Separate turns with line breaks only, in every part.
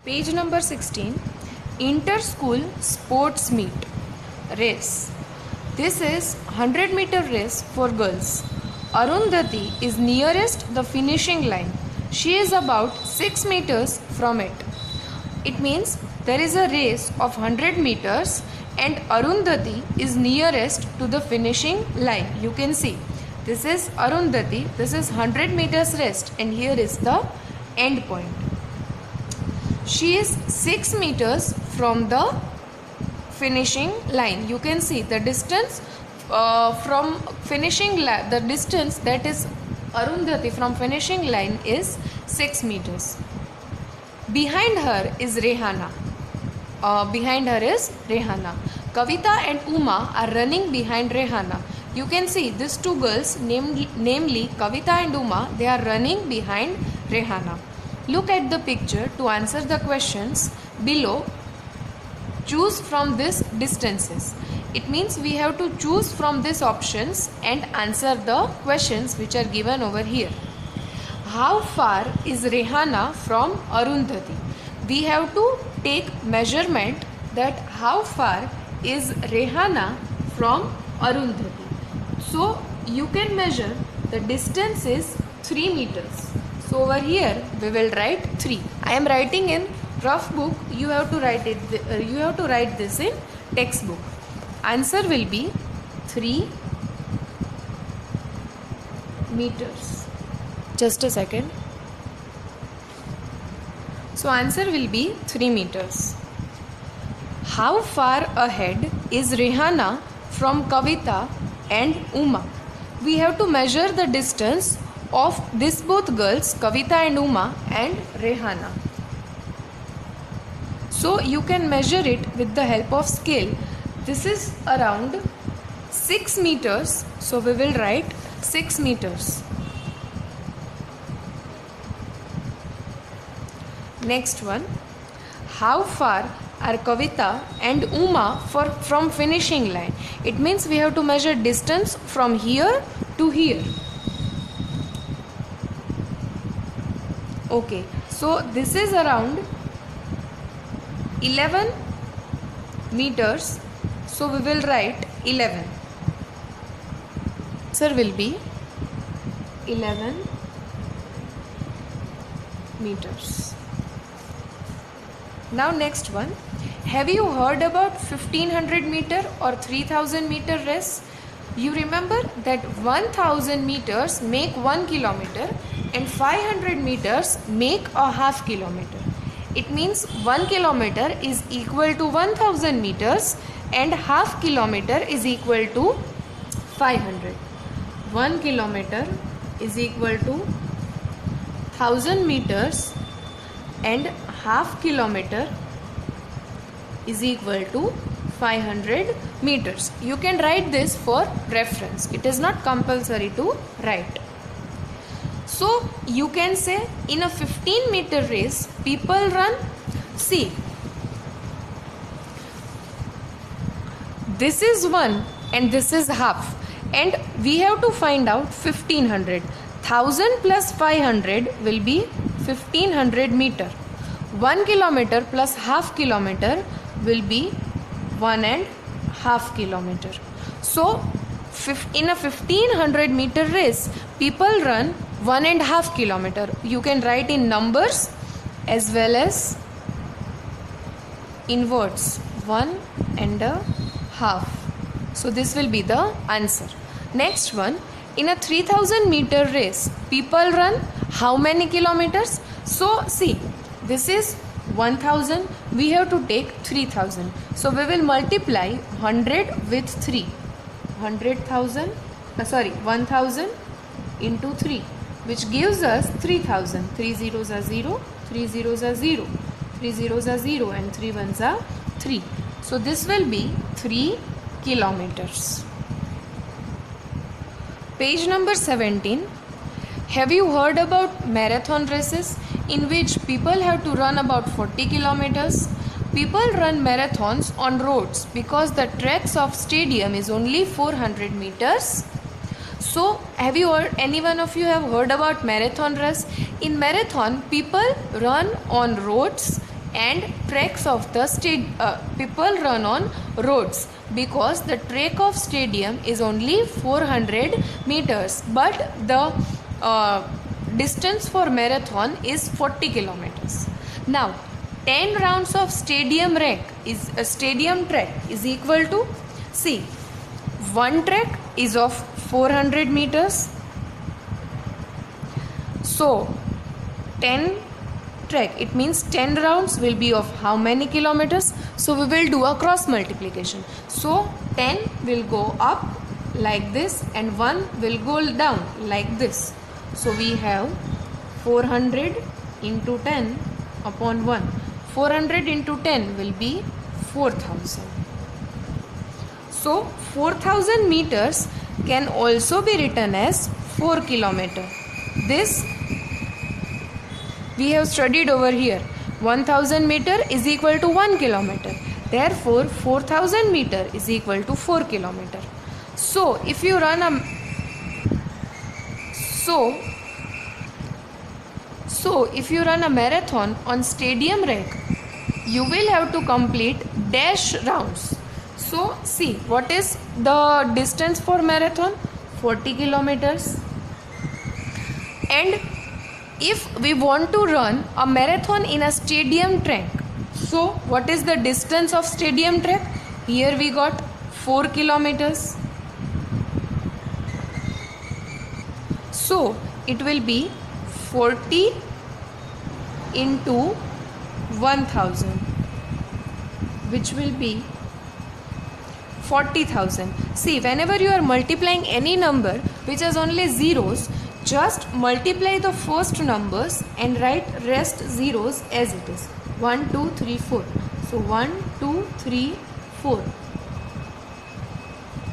Page number 16, Inter-School Sports Meet Race. This is 100-meter race for girls. Arundhati is nearest the finishing line. She is about 6 meters from it. It means there is a race of 100 meters and Arundhati is nearest to the finishing line. You can see this is Arundhati, this is 100 meters race and here is the end point. She is 6 meters from the finishing line. You can see the distance from finishing line, the distance that is Arundhati from finishing line is 6 meters. Behind her is Rehana. Kavita and Uma are running behind Rehana. You can see these two girls, namely Kavita and Uma, they are running behind Rehana. Look at the picture to answer the questions below. Choose from these distances. It means we have to choose from these options and answer the questions which are given over here. How far is Rehana from Arundhati? We have to take measurement that how far is Rehana from Arundhati. So you can measure the distance is 3 meters. So over here we will write 3. I am writing in rough book. You have to write it. You have to write this in textbook. Answer will be 3 meters. Just a second. So answer will be 3 meters. How far ahead is Rehana from Kavita and Uma? We have to measure the distance of these both girls, Kavita and Uma, and Rehana. So you can measure it with the help of scale. This is around 6 meters. So we will write 6 meters. Next one. How far are Kavita and Uma from finishing line? It means we have to measure distance from here to here. Okay, so this is around 11 meters. So we will write 11. Answer will be 11 meters. Now next one. Have you heard about 1500 meter or 3000 meter race? You remember that 1000 meters make 1 kilometer and 500 meters make a half kilometer. It means 1 kilometer is equal to 1000 meters and half kilometer is equal to 500. 1 kilometer is equal to 1000 meters and half kilometer is equal to 500 meters. You can write this for reference. It is not compulsory to write. So you can say in a 15-meter race, people run. See, this is 1 and this is half. And we have to find out 1500. 1000 plus 500 will be 1500 meter. 1 kilometer plus half kilometer will be 1.5 kilometer. So in a 1500 meter race, people run 1.5 kilometer. You can write in numbers as well as in words. 1.5. So this will be the answer. Next one. In a 3000 meter race, people run how many kilometers? So see, this is 1000. We have to take 3000. So we will multiply 100 with 3. 1000 into 3, which gives us 3000. 3 zeros are 0, 3 zeros are 0, 3 zeros are 0 and 3 ones are 3. So this will be 3 kilometers. Page number 17. Have you heard about marathon races in which people have to run about 40 kilometers? People run marathons on roads because the tracks of stadium is only 400 meters. So have you heard, any one of you have heard about marathon race? In marathon, people run on roads and tracks of the people run on roads, because the track of stadium is only 400 meters, but the distance for marathon is 40 kilometers. Now 10 rounds of stadium track is equal to, see, one track is of 400 meters, so 10 track, it means 10 rounds will be of how many kilometers? So we will do a cross multiplication. So 10 will go up like this and 1 will go down like this. So we have 400 into 10 upon 1. 400 into 10 will be 4000. So 4000 meters can also be written as 4 kilometer. This we have studied over here. 1000 meter is equal to 1 kilometer. Therefore 4000 meter is equal to 4 kilometer. So if you run a if you run a marathon on stadium track, you will have to complete dash rounds. So see, what is the distance for marathon? 40 kilometers. And if we want to run a marathon in a stadium track, so what is the distance of stadium track? Here we got 4 kilometers. So it will be 40 into 1000, which will be 40,000. See, whenever you are multiplying any number which has only zeros, just multiply the first numbers and write rest zeros as it is. 1, 2, 3, 4. So 1, 2, 3, 4.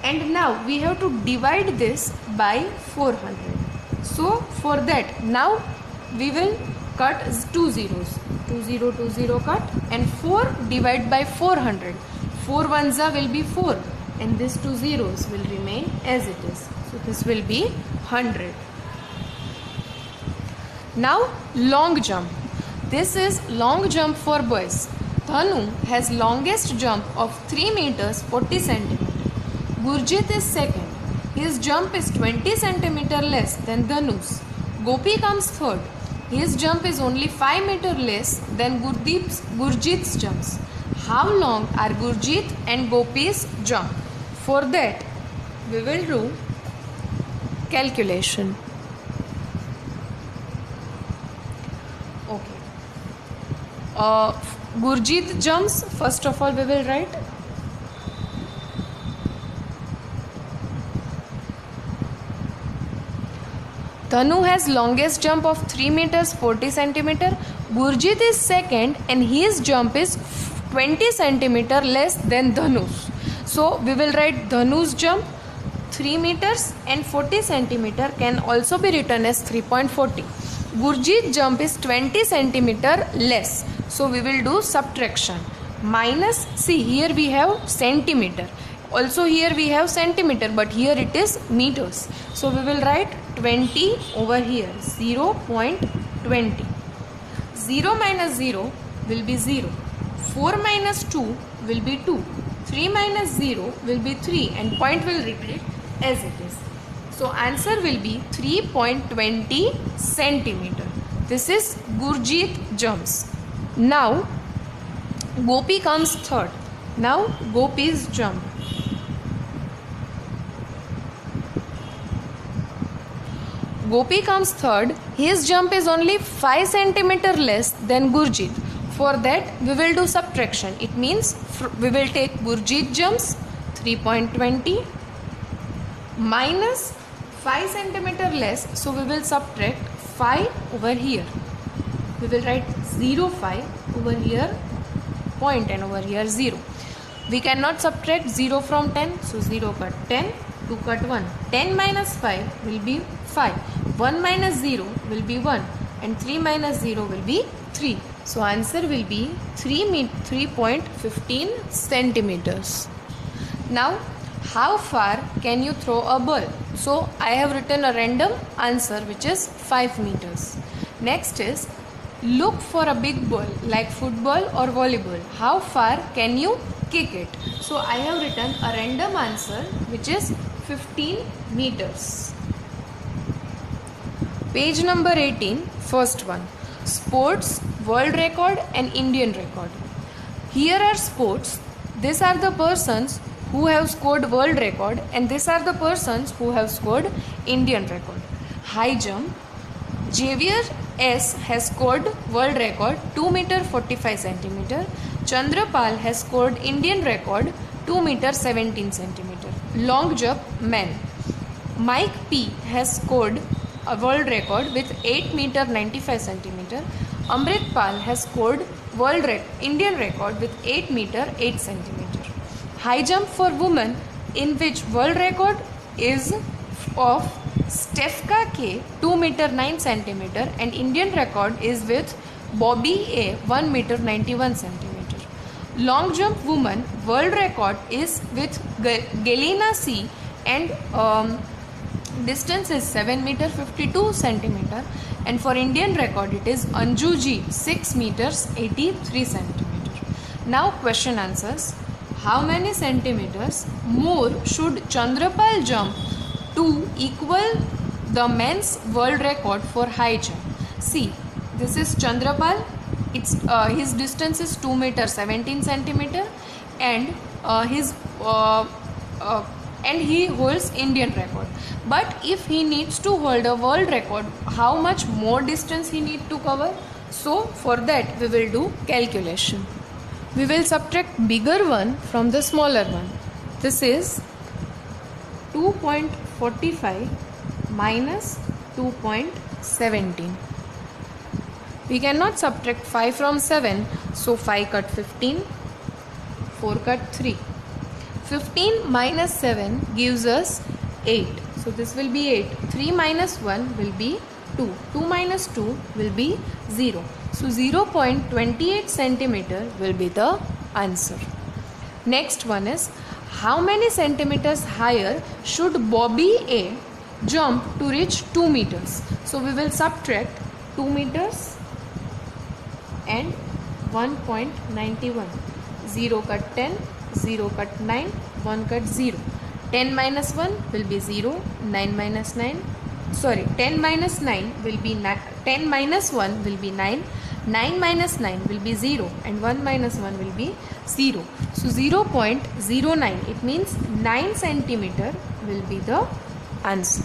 And now we have to divide this by 400. So for that, now we will cut 2 zeros. 2, 0, 2, 0 cut, and 4 divided by 400. 4 ones will be 4, and these 2 zeros will remain as it is. So this will be 100. Now long jump. This is long jump for boys. Dhanu has longest jump of 3 meters 40 centimeter. Gurjit is second. His jump is 20 centimeter less than Dhanu's. Gopi comes third. His jump is only 5 meter less than Gurjit's jumps. How long are Gurjit and Gopi's jump? For that, we will do calculation. Okay. Gurjit jumps, first of all we will write. Dhanu has longest jump of 3 meters 40 centimeter. Gurjit is second and his jump is 20 centimeter less than Dhanu's. So we will write Dhanu's jump 3 meters and 40 centimeter can also be written as 3.40. Gurjit's jump is 20 centimeter less. So we will do subtraction. Minus, see here we have centimeter. Also here we have centimeter, but here it is meters. So we will write 20 over here, 0.20. 0 minus 0 will be 0. 4 minus 2 will be 2. 3 minus 0 will be 3 and point will repeat as it is. So answer will be 3.20 centimeter. This is Gurjit jumps. Now Gopi comes third. Now Gopi's jump. Gopi comes third. His jump is only 5 centimeter less than Gurjit. For that we will do subtraction. It means we will take Gurjit jumps 3.20 minus 5 centimeter less. So we will subtract 5 over here. We will write 0.5 over here point and over here 0. We cannot subtract 0 from 10. So 0 cut 10, 2 cut 1. 10 minus 5 will be 5. 1 minus 0 will be 1 and 3 minus 0 will be 3. So answer will be 3.15 centimeters. Now how far can you throw a ball? So I have written a random answer which is 5 meters. Next is Look for a big ball like football or volleyball. How far can you kick it? So I have written a random answer which is 15 meters. Page number 18, first one. Sports, world record and Indian record. Here are sports. These are the persons who have scored world record and these are the persons who have scored Indian record. High jump. Xavier S has scored world record 2 meter 45 centimeter. Chandrapal has scored Indian record 2 meter 17 centimeter. Long jump men. Mike P has scored a world record with 8 meter 95 centimeter. Amrit Pal has scored Indian record with 8 meter 8 centimeter. High jump for women, in which world record is of Stefka K 2 meter 9 centimeter and Indian record is with Bobby A 1 meter 91 centimeter. Long jump woman, world record is with Galina C and distance is 7 meter 52 centimeter and for Indian record it is Anju G 6 meters 83 centimeter. Now question answers. How many centimeters more should Chandrapal jump to equal the men's world record for high jump? See, this is Chandrapal. His distance is 2 meter 17 centimeter and he holds Indian record. But if he needs to hold a world record, how much more distance he need to cover? So for that we will do calculation. We will subtract bigger one from the smaller one. This is 2.45 minus 2.17. We cannot subtract 5 from 7, so 5 cut 15, 4 cut 3. 15 minus 7 gives us 8. So this will be 8. 3 minus 1 will be 2. 2 minus 2 will be 0. So 0.28 centimeter will be the answer. Next one is, how many centimeters higher should Bobby A jump to reach 2 meters? So we will subtract 2 meters and 1.91. 0 cut 10, 0 cut 9, 1 cut 0. 10 minus 1 will be 0, 10 minus 9 will be 9, 10 minus 1 will be 9, 9 minus 9 will be 0 and 1 minus 1 will be 0. So 0.09, it means 9 centimeter will be the answer.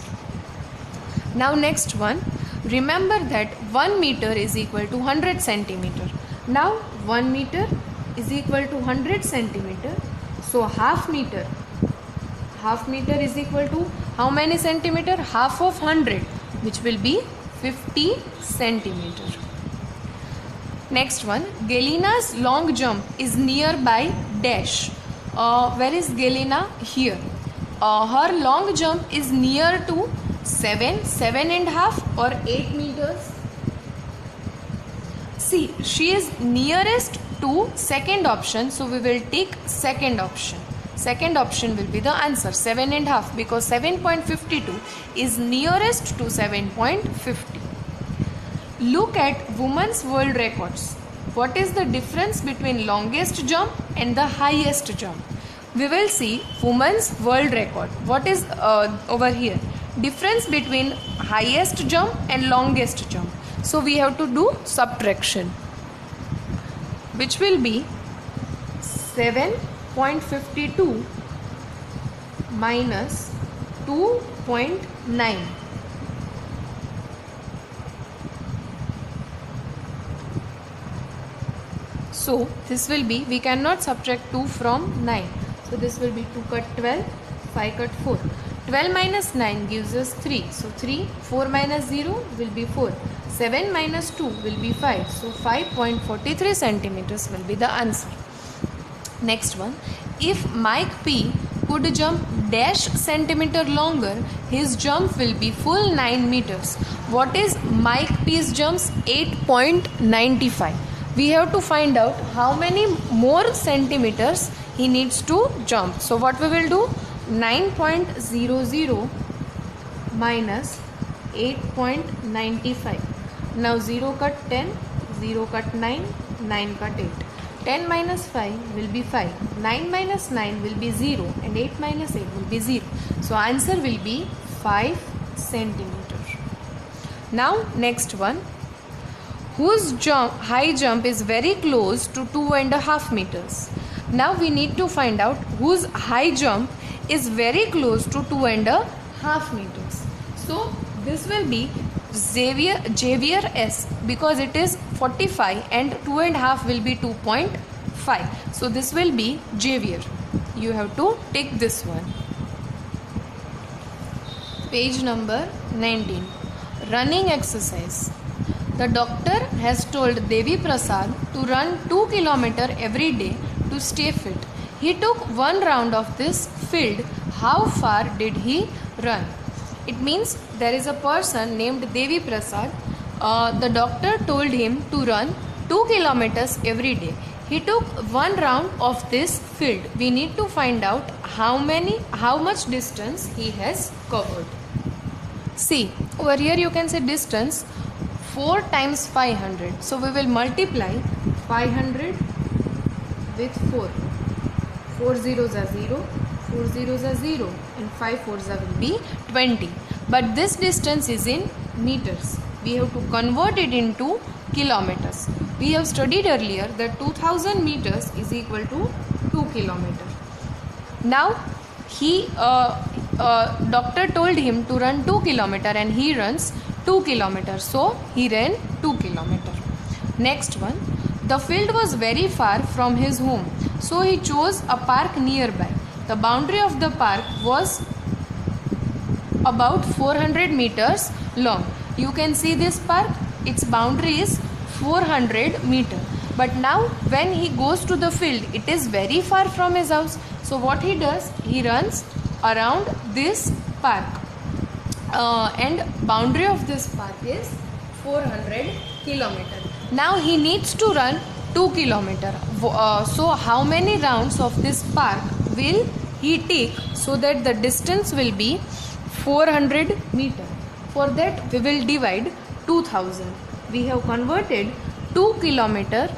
Now next one, remember that 1 meter is equal to 100 centimeter. Now 1 meter is equal to 100 centimeter. So half meter is equal to how many centimeter? Half of 100, which will be 50 centimeter. Next one, Galina's long jump is nearby dash. Where is Galina? Here. Her long jump is near to 7.5 or 8 meters. See, she is nearest to second option, so we will take second option. Second option will be the answer, 7.5, because 7.52 is nearest to 7.50. Look at women's world records. What is the difference between longest jump and the highest jump? We will see women's world record. What is over here? Difference between highest jump and longest jump. So we have to do subtraction, which will be 7.52 minus 2.9. So this will be, we cannot subtract 2 from 9. So this will be 2 cut 12, 5 cut 4. 12 minus 9 gives us 3. So 3, 4 minus 0 will be 4. 7 minus 2 will be 5. So 5.43 centimeters will be the answer. Next one, if Mike P could jump dash centimeter longer, his jump will be full 9 meters. What is Mike P's jumps? 8.95. We have to find out how many more centimeters he needs to jump. So what we will do? 9.00 minus 8.95. Now 0 cut 10, 0 cut 9, 9 cut 8. 10 minus 5 will be 5. 9 minus 9 will be 0 and 8 minus 8 will be 0. So answer will be 5 centimeter. Now next one. Whose high jump is very close to 2.5 meters. Now we need to find out whose high jump is very close to 2.5 meters. So this will be Xavier S, because it is 45 and 2.5 will be 2.5. So this will be Xavier. You have to take this one. Page number 19. Running exercise. The doctor has told Devi Prasad to run 2 kilometers every day to stay fit. He took one round of this field. How far did he run? It means there is a person named Devi Prasad. The doctor told him to run 2 kilometers every day. He took one round of this field. We need to find out how much distance he has covered. See, over here you can say distance 4 times 500. So we will multiply 500 with 4. 4 zeros are 0, 4 zeros are 0 and 5 fours will be 20. But this distance is in meters. We have to convert it into kilometers. We have studied earlier that 2000 meters is equal to 2 kilometers. Now doctor told him to run 2 kilometers and he runs 2 kilometers. So he ran 2 kilometers. Next one. The field was very far from his home. So he chose a park nearby. The boundary of the park was about 400 meters long. You can see this park. Its boundary is 400 meters. But now when he goes to the field, it is very far from his house. So what he does? He runs around this park. And boundary of this park is 400 kilometers. Now he needs to run 2 kilometers. So how many rounds of this park will he take so that the distance will be 400 meters? For that we will divide 2000. We have converted 2 kilometers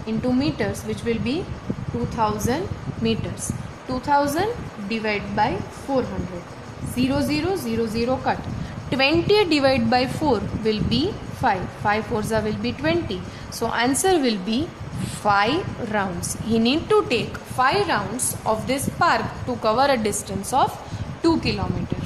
into meters, which will be 2000 meters. 2000 divided by 400. 0 0 0 0 cut. 20 divided by 4 will be 5. 5 fours will be 20. So answer will be 5 rounds. He need to take 5 rounds of this park to cover a distance of 2 kilometers.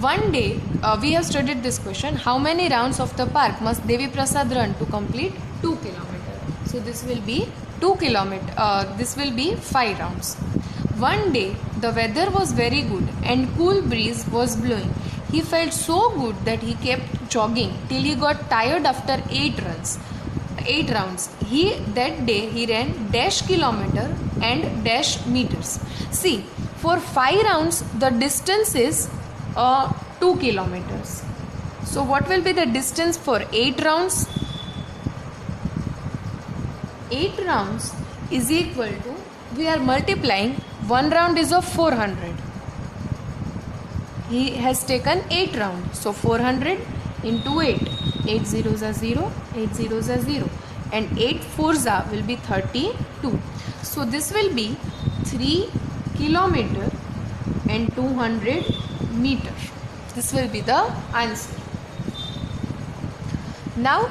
One day we have studied this question. How many rounds of the park must Devi Prasad run to complete 2 kilometers? So this will be 2 kilometers. This will be 5 rounds. One day the weather was very good and cool breeze was blowing. He felt so good that he kept jogging till he got tired after 8 rounds. That day he ran dash kilometer and dash meters. See, for 5 rounds the distance is 2 kilometers. So what will be the distance for 8 rounds? 8 rounds is equal to, we are multiplying, 1 round is of 400. He has taken 8 rounds. So 400 into 8. 8 zeros are 0, 8 zeros are 0. And 8 fours will be 32. So this will be 3 kilometer and 200 meter. This will be the answer. Now,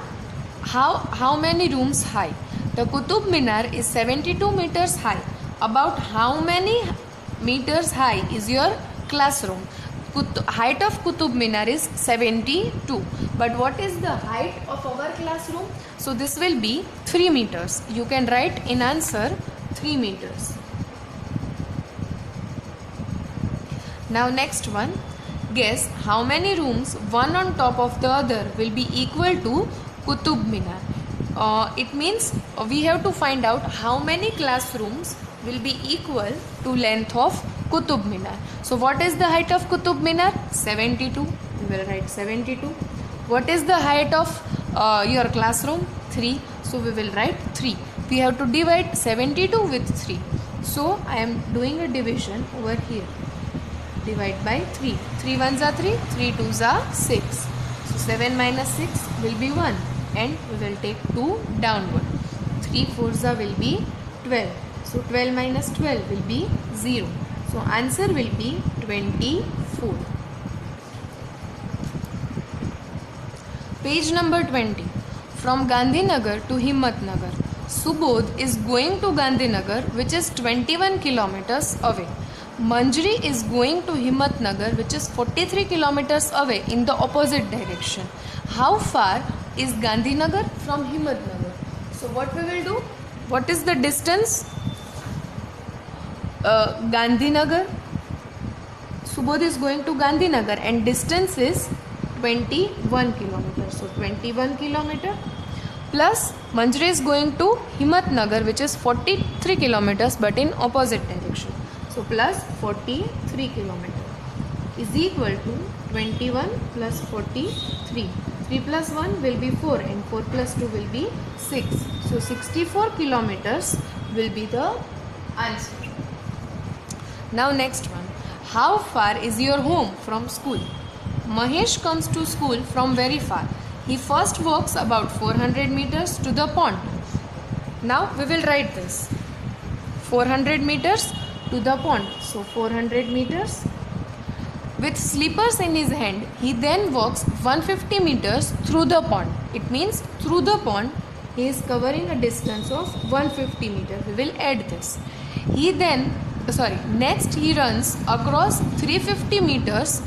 how many rooms high? The Qutub Minar is 72 meters high. About how many meters high is your classroom? Height of Qutub Minar is 72. But what is the height of our classroom? So this will be 3 meters. You can write in answer 3 meters. Now next one. Guess how many rooms one on top of the other will be equal to Qutub Minar. It means we have to find out how many classrooms will be equal to length of Qutub Minar. So what is the height of Qutub Minar? 72. We will write 72. What is the height of your classroom? 3. So we will write 3. We have to divide 72 with 3. So I am doing a division over here. Divide by 3. 3 ones are 3, 3 twos are 6. So 7 minus 6 will be 1 and we will take 2 downward. 3 fours will be 12. So 12 minus 12 will be 0. So answer will be 24. Page number 20. From Gandhinagar to Himmatnagar. Subodh is going to Gandhinagar, which is 21 kilometers away. Manjri is going to Himmatnagar, which is 43 kilometers away in the opposite direction. How far is Gandhinagar from Himmatnagar? So what we will do? What is the distance? Gandhinagar. Subodh is going to Gandhinagar and distance is 21 kilometers. So 21 kilometers plus Manjri is going to Himmatnagar, which is 43 kilometers but in opposite direction. So plus 43 kilometers is equal to 21 plus 43. 3 plus 1 will be 4 and 4 plus 2 will be 6. So 64 kilometers will be the answer. Now next one. How far is your home from school? Mahesh comes to school from very far. He first walks about 400 meters to the pond. Now we will write this. 400 meters to the pond. So 400 meters. With slippers in his hand, he then walks 150 meters through the pond. It means through the pond, he is covering a distance of 150 meters. We will add this. Next he runs across 350 meters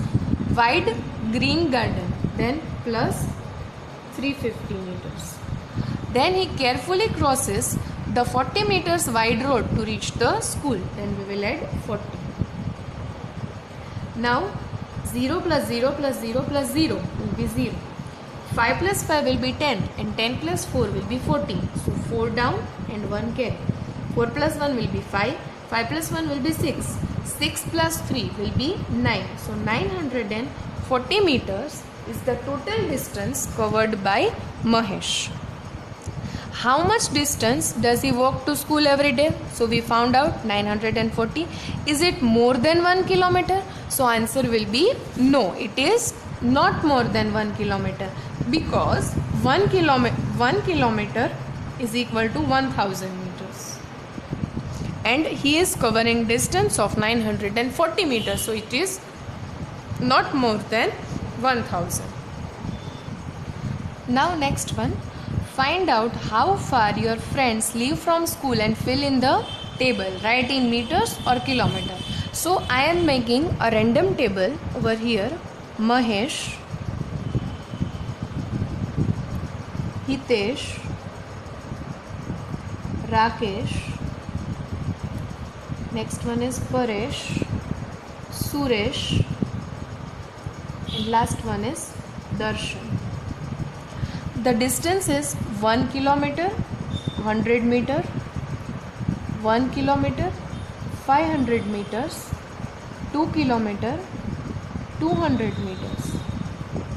wide green garden. Then plus 350 meters. Then he carefully crosses the 40 meters wide road to reach the school. Then we will add 40. Now 0 plus 0 plus 0 plus 0 will be 0. 5 plus 5 will be 10 and 10 plus 4 will be 14. So 4 down and 1 carry. 4 plus 1 will be 5. 5 plus 1 will be 6. 6 plus 3 will be 9. So 940 meters is the total distance covered by Mahesh. How much distance does he walk to school every day? So we found out 940. Is it more than 1 kilometer? So answer will be no. It is not more than 1 kilometer because 1 kilometer is equal to 1000 meters. And he is covering distance of 940 meters. So it is not more than 1000. Now next one. Find out how far your friends live from school and fill in the table. Write in meters or kilometer. So I am making a random table over here. Mahesh, Hitesh, Rakesh. Next one is Paresh, Suresh, and last one is Darshan. The distance is 1 kilometer, 100 meter, 1 kilometer, 500 meters, 2 kilometer, 200 meters,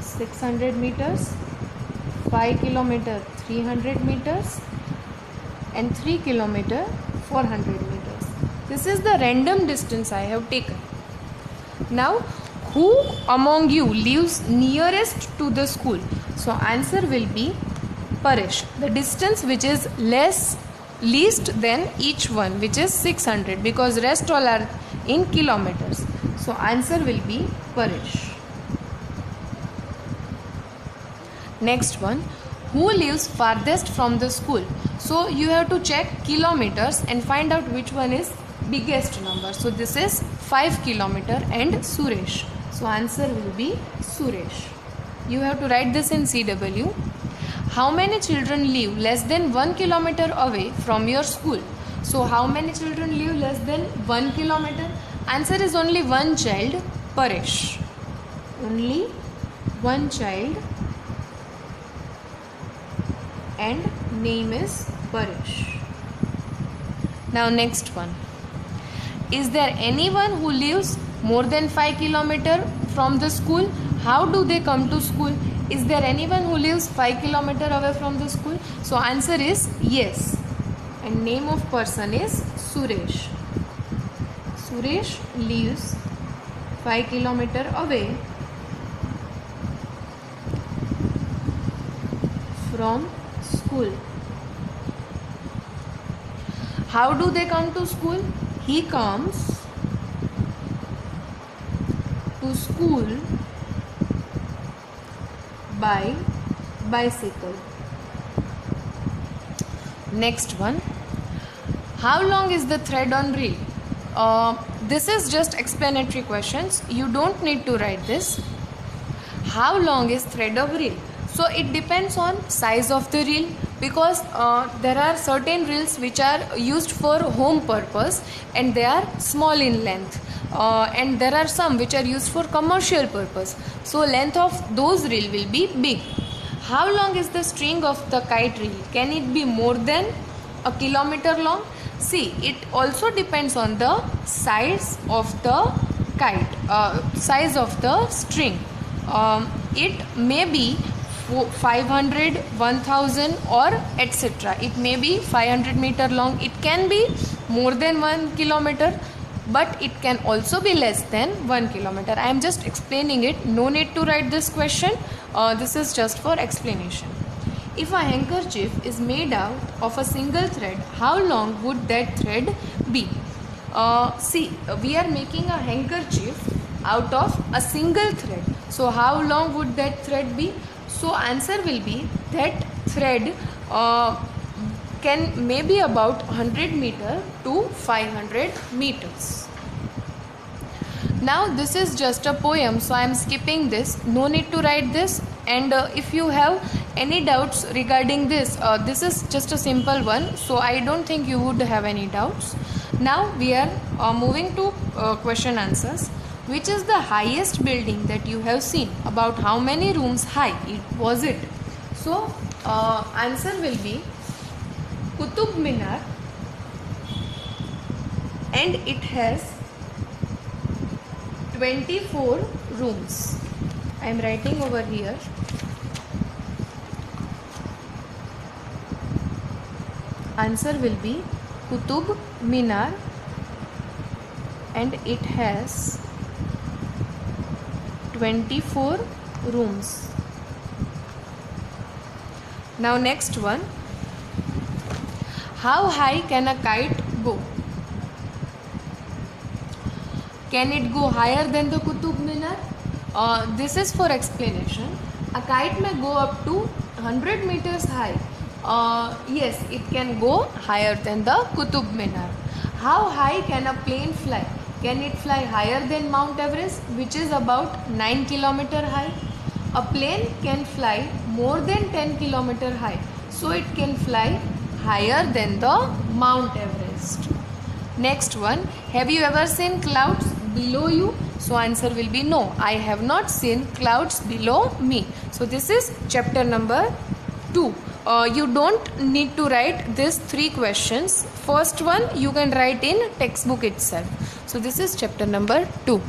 600 meters, 5 kilometer, 300 meters, and 3 kilometer, 400 meters. This is the random distance I have taken. Now, who among you lives nearest to the school? So answer will be Paresh. The distance which is least than each one, which is 600, because rest all are in kilometers. So answer will be Paresh. Next one. Who lives farthest from the school? So you have to check kilometers and find out which one is biggest number. So this is 5 kilometer and Suresh. So answer will be Suresh. You have to write this in CW. How many children live less than 1 kilometer away from your school? So how many children live less than 1 kilometer? Answer is only one child, Paresh. Only one child and name is Paresh. Now next one. Is there anyone who lives more than 5 kilometers from the school? How do they come to school? Is there anyone who lives 5 kilometers away from the school? So answer is yes. And name of person is Suresh. Suresh lives 5 kilometers away from school. How do they come to school? He comes to school by bicycle. Next one. How long is the thread on reel? This is just explanatory questions. You don't need to write this. How long is thread of reel? So it depends on size of the reel, because there are certain reels which are used for home purpose and they are small in length, and there are some which are used for commercial purpose, so length of those reel will be big. How long is the string of the kite reel? Can it be more than a kilometer long? See, it also depends on the size of the kite, size of the string. It may be 500, 1000 or etc. It may be 500 meter long. It can be more than 1 kilometer, but it can also be less than 1 kilometer. I am just explaining it. No need to write this question. This is just for explanation. If a handkerchief is made out of a single thread, how long would that thread be? See, we are making a handkerchief out of a single thread. So how long would that thread be? So answer will be that thread can maybe about 100 meter to 500 meters. Now this is just a poem, so I am skipping this. No need to write this. And if you have any doubts regarding this, this is just a simple one, so I don't think you would have any doubts. Now we are moving to question answers. Which is the highest building that you have seen? About how many rooms high was it? So answer will be Qutub Minar, and it has 24 rooms. I am writing over here. Answer will be Qutub Minar, and it has 24 rooms. Now next one. How high can a kite go? Can it go higher than the Qutub Minar? This is for explanation. A kite may go up to 100 meters high. Yes, it can go higher than the Qutub Minar. How high can a plane fly? Can it fly higher than Mount Everest, which is about 9 km high? A plane can fly more than 10 km high, so it can fly higher than the Mount Everest. Next one. Have you ever seen clouds below you? So answer will be no. I have not seen clouds below me. So this is chapter number 2. You don't need to write these 3 questions. First one you can write in textbook itself. So this is chapter number 2.